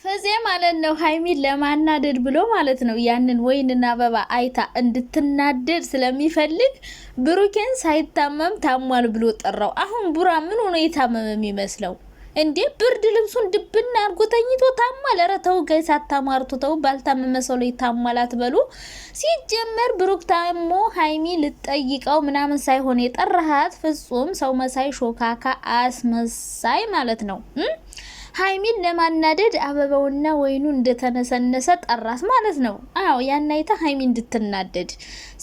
ፈዜ ማለት ነው ሀይሚን ለማናደድ ብሎ ማለት ነው ያንን ወይንና አበባ አይታ እንድትናደድ ስለሚፈልግ ብሩኬን ሳይታመም ታሟል ብሎ ጠራው። አሁን ቡራ ምን ሆኖ የታመመ የሚመስለው እንዴ? ብርድ ልብሱን ድብና አርጎ ተኝቶ ታሟል። ኧረ ተው ጋይስ አታማርቱ፣ ተው። ባልታመመ ሰው ላይ ታሟላት በሉ። ሲጀመር ብሩክ ታሞ ሀይሚ ልጠይቀው ምናምን ሳይሆን የጠራሃት ፍጹም ሰው መሳይ ሾካካ አስመሳይ ማለት ነው። ሀይሚን ለማናደድ አበባውና ወይኑ እንደተነሰነሰ ጠራት ማለት ነው። አዎ ያን አይታ ሀይሚ እንድትናደድ።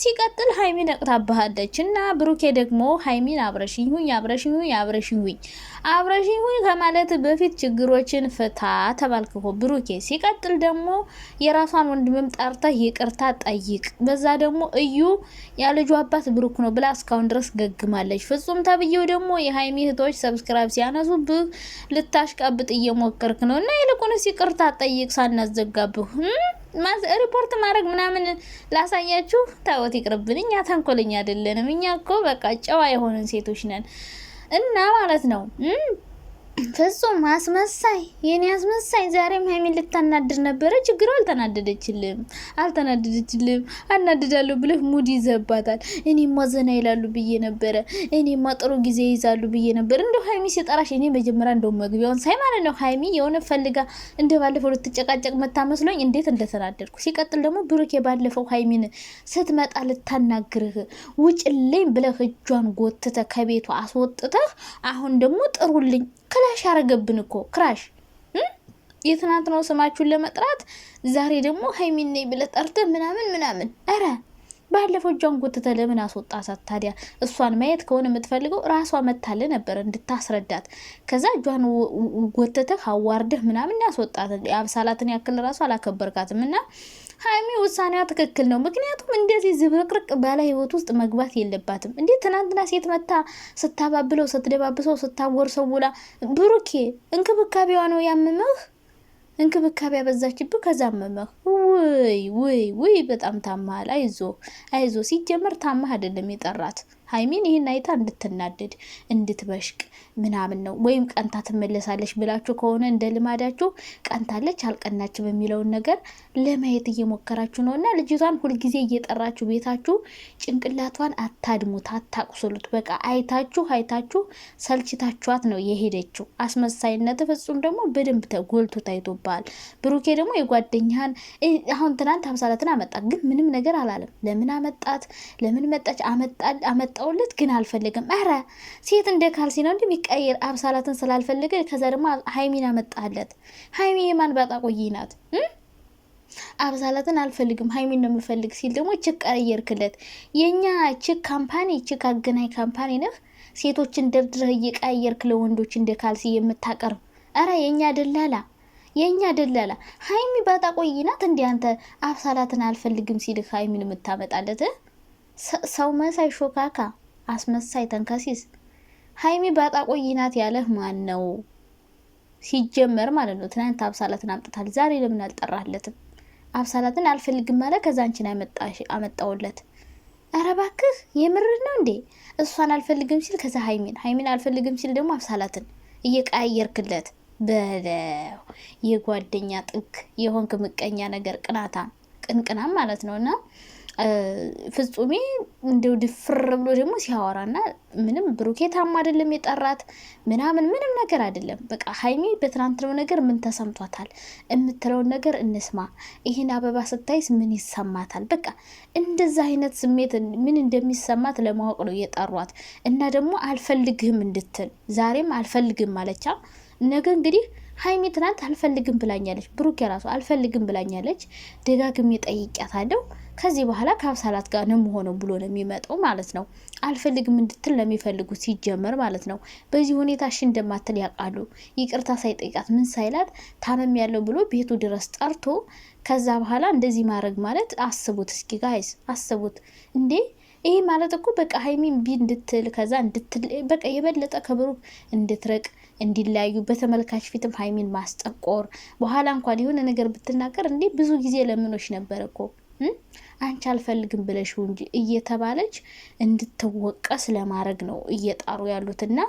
ሲቀጥል ሀይሚ ነቅታባሃለች እና ብሩኬ ደግሞ ሀይሚን አብረሽኝ ሁኝ አብረሽኝ ሁኝ አብረሽኝ ሁኝ አብረሽኝ ሁኝ ከማለት በፊት ችግሮችን ፍታ ተባልክኮ ብሩኬ። ሲቀጥል ደግሞ የራሷን ወንድምም ጠርተህ ይቅርታ ጠይቅ። በዛ ደግሞ እዩ ያልጁ አባት ብሩክ ነው ብላ እስካሁን ድረስ ገግማለች። ፍጹም ተብዬው ደግሞ የሀይሚ እህቶች ሰብስክራይብ ሲያነሱ ልታሽቀብጥ እየሞከርክ ነው እና ይልቁንስ ይቅርታ ጠይቅ ሳናዘጋብህ ሪፖርት ማድረግ ምናምን ላሳያችሁ። ታወት ይቅርብን። እኛ ተንኮለኛ አይደለንም። እኛ እኮ በቃ ጨዋ የሆነን ሴቶች ነን እና ማለት ነው። ፍጹም አስመሳይ፣ የኔ አስመሳይ። ዛሬም ሀይሚን ልታናድር ነበረ። ችግሩ አልተናደደችልም። አናድዳለሁ ብለህ ሙድ ይዘባታል። እኔማ ዘና ይላሉ ብዬ ነበረ፣ እኔማ ጥሩ ጊዜ ይዛሉ ብዬ ነበር። እንደው ሀይሚ ሲጠራሽ እኔ መጀመሪያ እንደው መግቢያውን ሳይ ማለት ነው ሀይሚ የሆነ ፈልጋ እንደ ባለፈው ልትጨቃጨቅ መታመስሎኝ እንዴት እንደተናደድኩ። ሲቀጥል ደግሞ ብሩኬ ባለፈው ሀይሚን ስትመጣ ልታናግርህ ውጭልኝ ብለህ እጇን ጎትተ ከቤቷ አስወጥተህ አሁን ደግሞ ጥሩልኝ ክላሽ ያረገብን እኮ ክራሽ። የትናንት ነው ስማችሁን ለመጥራት ዛሬ ደግሞ ሀይሚን ነይ ብለህ ጠርተህ ምናምን። አረ ባለፈው እጇን ጎትተህ ለምን አስወጣሳት ታዲያ? እሷን ማየት ከሆነ የምትፈልገው ራሷ መታለ ነበር እንድታስረዳት። ከዛ እጇን ጎትተህ አዋርደህ ምናምን ያስወጣት። አብሳላትን ያክል ራሷ አላከበርካትም እና ሀይሚ ውሳኔዋ ትክክል ነው። ምክንያቱም እንደዚህ ዝብርቅርቅ ባለ ህይወት ውስጥ መግባት የለባትም። እንዴት ትናንትና ሴት መታ ስታባብለው ስትደባብሰው ስታወርሰው ውላ። ብሩኬ እንክብካቤዋ ነው ያመመህ፣ እንክብካቤ ያበዛችብህ ከዛ አመመህ። ውይ በጣም ታማሃል። አይዞ ሲጀመር ታማህ አይደለም የጠራት ሀይሚን ይህን አይታ እንድትናደድ እንድትበሽቅ ምናምን ነው። ወይም ቀንታ ትመለሳለች ብላችሁ ከሆነ እንደ ልማዳችሁ ቀንታለች አልቀናችም የሚለውን ነገር ለማየት እየሞከራችሁ ነው። እና ልጅቷን ሁልጊዜ እየጠራችሁ ቤታችሁ ጭንቅላቷን አታድሙት፣ አታቁስሉት። በቃ አይታችሁ ሰልችታችኋት ነው የሄደችው። አስመሳይነት ፍጹም ደግሞ በደንብ ተጎልቶ ታይቶባል። ብሩኬ ደግሞ የጓደኛህን አሁን ትናንት አምሳላትን አመጣ፣ ግን ምንም ነገር አላለም። ለምን አመጣት? ለምን መጣች? አመጣውለት ግን አልፈለገም። አረ ሴት እንደ ካልሲ ነው እንደሚቀየር። አብሳላትን ስላልፈለገ ከዛ ደግሞ ሀይሚን አመጣለት። ሀይሚ የማን ባጣ ቆይ ናት? አብሳላትን አልፈልግም ሀይሚን ነው የምፈልግ ሲል ደግሞ ችክ ቀየርክለት። የኛ ችክ ካምፓኒ፣ ችክ አገናኝ ካምፓኒ ነህ። ሴቶችን ደርድረህ እየቀየርክ ለወንዶች እንደ ካልሲ የምታቀርብ። አረ የኛ ደላላ ሀይሚ ባጣ ቆይ ናት። እንደ አንተ አብሳላትን አልፈልግም ሲል ሀይሚን የምታመጣለት ሰው መሳይ ሾካካ አስመሳይ ተንከሲስ። ሀይሚ ባጣ ቆይ ናት ያለህ ማን ነው? ሲጀመር ማለት ነው ትናንት አብሳላትን አምጥታል። ዛሬ ለምን አልጠራለትም? አብሳላትን አልፈልግም ማለት ከዛ አንቺን አመጣውለት። አረ እባክህ የምር ነው እንዴ? እሷን አልፈልግም ሲል ከዛ ሀይሚን አልፈልግም ሲል ደግሞ አብሳላትን እየቀያየርክለት በለው። የጓደኛ ጥግ የሆንክ ምቀኛ ነገር ቅንቅናም ማለት ነው። እና ፍጹሜ እንደው ድፍር ብሎ ደግሞ ሲያወራና ምንም ብሩኬ ታማ አይደለም የጠራት ምንም ነገር አይደለም። በቃ ሀይሚ በትናንትናው ነገር ምን ተሰምቷታል የምትለውን ነገር እንስማ። ይሄን አበባ ስታይስ ምን ይሰማታል? በቃ እንደዛ አይነት ስሜት ምን እንደሚሰማት ለማወቅ ነው የጠሯት። እና ደግሞ አልፈልግህም እንድትል ዛሬም አልፈልግም ማለቻ። ነገ እንግዲህ ሀይሚ ትናንት አልፈልግም ብላኛለች፣ ብሩክ የራሱ አልፈልግም ብላኛለች። ደጋግሜ ጠይቂያታለሁ። ከዚህ በኋላ ከአብሳላት ጋር ነው የምሆነው ብሎ ነው የሚመጣው ማለት ነው። አልፈልግም እንድትል ነው የሚፈልጉት ሲጀመር ማለት ነው። በዚህ ሁኔታ እሺ እንደማትል ያውቃሉ። ይቅርታ ሳይጠይቃት ምን ሳይላት ታመም ያለው ብሎ ቤቱ ድረስ ጠርቶ ከዛ በኋላ እንደዚህ ማድረግ ማለት አስቡት እስኪ ጋይስ አስቡት እንዴ! ይሄ ማለት እኮ በቃ ሀይሚን እንድትል ከዛ እንድትል በቃ የበለጠ ከብሩክ እንድትረቅ እንዲለያዩ በተመልካች ፊትም ሀይሚን ማስጠቆር። በኋላ እንኳን የሆነ ነገር ብትናገር እንዴ ብዙ ጊዜ ለምኖች ነበር እኮ አንቺ አልፈልግም ብለሽው እንጂ እየተባለች እንድትወቀስ ለማድረግ ነው እየጣሩ ያሉትና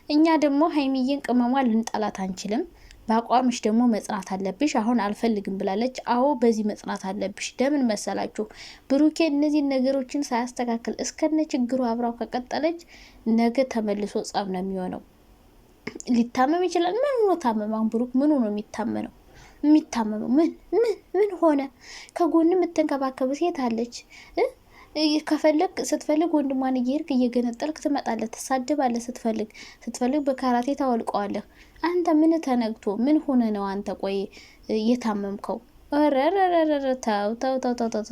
እኛ ደግሞ ሀይሚዬን ቅመሟ ልንጠላት አንችልም። በአቋምሽ ደግሞ መጽናት አለብሽ። አሁን አልፈልግም ብላለች። አዎ በዚህ መጽናት አለብሽ። ለምን መሰላችሁ? ብሩኬ እነዚህን ነገሮችን ሳያስተካክል እስከነ ችግሩ አብራው ከቀጠለች ነገ ተመልሶ ጸብ ነው የሚሆነው። ሊታመም ይችላል። ምን ሆኖ ታመማን? ብሩክ ምን ሆኖ የሚታመነው? የሚታመመው ምን ሆነ? ከጎን የምትንከባከብ ሴት አለች። ከፈለግ ስትፈልግ ወንድሟን እየሄድክ እየገነጠልክ ትመጣለህ፣ ትሳድባለህ። ስትፈልግ በካራቴ ታወልቀዋለህ። አንተ ምን ተነግቶ ምን ሆነ ነው አንተ? ቆይ የታመምከው?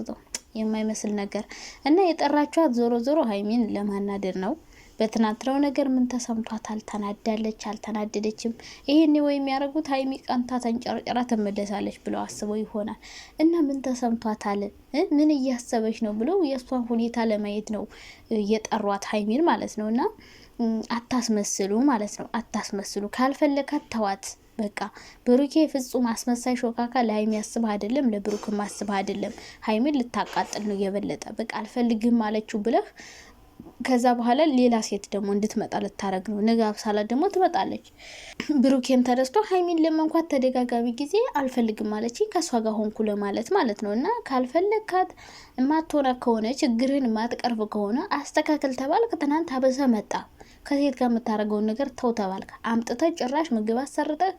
ተው የማይመስል ነገር እና የጠራችኋት ዞሮ ዞሮ ሀይሚን ለማናደር ነው። በትናንትናው ነገር ምን ተሰምቷታል? ተናዳለች? አልተናደደችም? ይሄኔ ወይ የሚያደርጉት ሀይሚ ቀንታ ተንጨርጨራ ትመለሳለች ብለው አስበው ይሆናል። እና ምን ተሰምቷታል? ምን እያሰበች ነው ብለው የእሷን ሁኔታ ለማየት ነው የጠሯት ሀይሚን ማለት ነው። እና አታስመስሉ ማለት ነው። አታስመስሉ። ካልፈለካት ተዋት። በቃ ብሩኬ ፍጹም አስመሳይ ሾካካ ለሀይሚ አስበህ አይደለም፣ ለብሩክም አስበህ አይደለም። ሀይሚን ልታቃጥል ነው የበለጠ። በቃ አልፈልግም አለችው ብለህ ከዛ በኋላ ሌላ ሴት ደግሞ እንድትመጣ ልታረግ ነው። ነገ አብሳላት ደግሞ ትመጣለች። ብሩኬም ተደስቶ ሀይሚን ለመንኳት ተደጋጋሚ ጊዜ አልፈልግም ማለች ከእሷ ጋር ሆንኩ ለማለት ማለት ነው። እና ካልፈለግካት የማትሆነ ከሆነ ችግርህን የማትቀርብ ከሆነ አስተካከል ተባልክ። ትናንት አበሰ መጣ ከሴት ጋር የምታደርገውን ነገር ተው ተባልክ። አምጥተህ ጭራሽ ምግብ አሰርተህ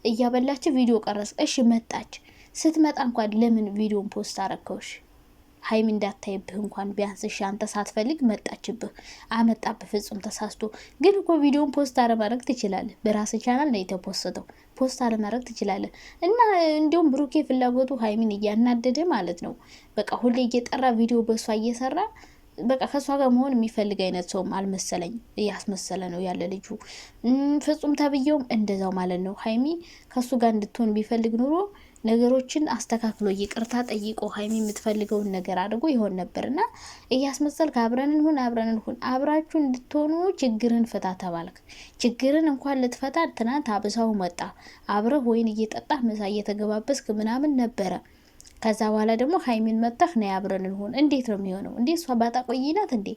እያበላች ቪዲዮ ቀረጽ። እሺ መጣች። ስትመጣ እንኳን ለምን ቪዲዮን ፖስት አረከውሽ? ሀይሚ እንዳታይብህ እንኳን ቢያንስ እሺ፣ አንተ ሳትፈልግ መጣችብህ፣ አመጣብህ። ፍጹም ተሳስቶ ግን እኮ ቪዲዮን ፖስት አለማድረግ ትችላለህ። በራስህ ቻናል ነው የተፖስተው፣ ፖስት አለማድረግ ትችላለህ። እና እንዲሁም ብሩኬ ፍላጎቱ ሀይሚን እያናደደ ማለት ነው። በቃ ሁሌ እየጠራ ቪዲዮ በሷ እየሰራ በቃ ከሷ ጋር መሆን የሚፈልግ አይነት ሰውም አልመሰለኝ። እያስመሰለ ነው ያለ ልጁ። ፍጹም ተብዬውም እንደዛው ማለት ነው። ሀይሚ ከሱ ጋር እንድትሆን ቢፈልግ ኑሮ ነገሮችን አስተካክሎ ይቅርታ ጠይቆ ሀይሚ የምትፈልገውን ነገር አድርጎ ይሆን ነበር። እና እያስመሰልክ አብረን እንሁን አብራችሁ እንድትሆኑ ችግርን ፍታ ተባልክ። ችግርን እንኳን ልትፈታ ትናንት አብሳው መጣ። አብረህ ወይን እየጠጣህ ምሳ እየተገባበስክ ምናምን ነበረ። ከዛ በኋላ ደግሞ ሀይሚን መጣህ ና አብረን እንሁን። እንዴት ነው የሚሆነው? እንዴ እሷ ባጣ ቆይናት እንዴ?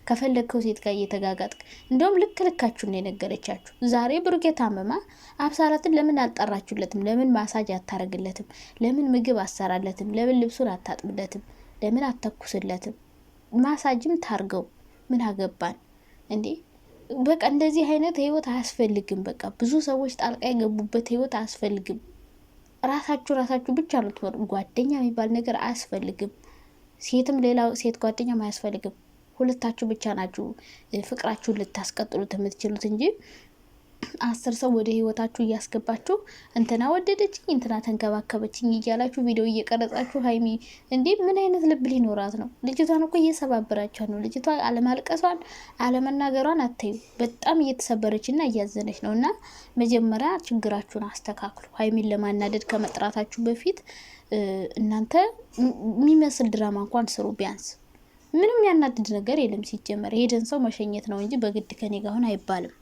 ከፈለግከው ሴት ጋር እየተጋጋጥክ እንደውም ልካችሁን የነገረቻችሁ። ዛሬ ብሩኬ ታመማ። አብሳላትን ለምን አልጠራችሁለትም? ለምን ማሳጅ አታረግለትም? ለምን ምግብ አሰራለትም? ለምን ልብሱን አታጥብለትም? ለምን አተኩስለትም? ማሳጅም ታርገው። ምን አገባን እንዴ? በቃ እንደዚህ አይነት ህይወት አያስፈልግም። በቃ ብዙ ሰዎች ጣልቃ የገቡበት ህይወት አያስፈልግም። ራሳችሁ ብቻ ነው ትወር። ጓደኛ የሚባል ነገር አያስፈልግም። ሴትም ሌላ ሴት ጓደኛም አያስፈልግም። ሁለታችሁ ብቻ ናችሁ ፍቅራችሁን ልታስቀጥሉት የምትችሉት እንጂ 10 ሰው ወደ ህይወታችሁ እያስገባችሁ እንትና ወደደችኝ እንትና ተንከባከበችኝ እያላችሁ ቪዲዮ እየቀረጻችሁ ሀይሚ እንዴ ምን አይነት ልብ ሊኖራት ነው? ልጅቷን እኮ እየሰባበራችሁ ነው። ልጅቷ አለማልቀሷን አለመናገሯን አታዩ። በጣም እየተሰበረችና እያዘነች ነው። እና መጀመሪያ ችግራችሁን አስተካክሉ። ሀይሚን ለማናደድ ከመጥራታችሁ በፊት እናንተ የሚመስል ድራማ እንኳን ስሩ ቢያንስ። ምንም ያናድድ ነገር የለም። ሲጀመር ሄደን ሰው መሸኘት ነው እንጂ በግድ ከኔ ጋር አሁን አይባልም።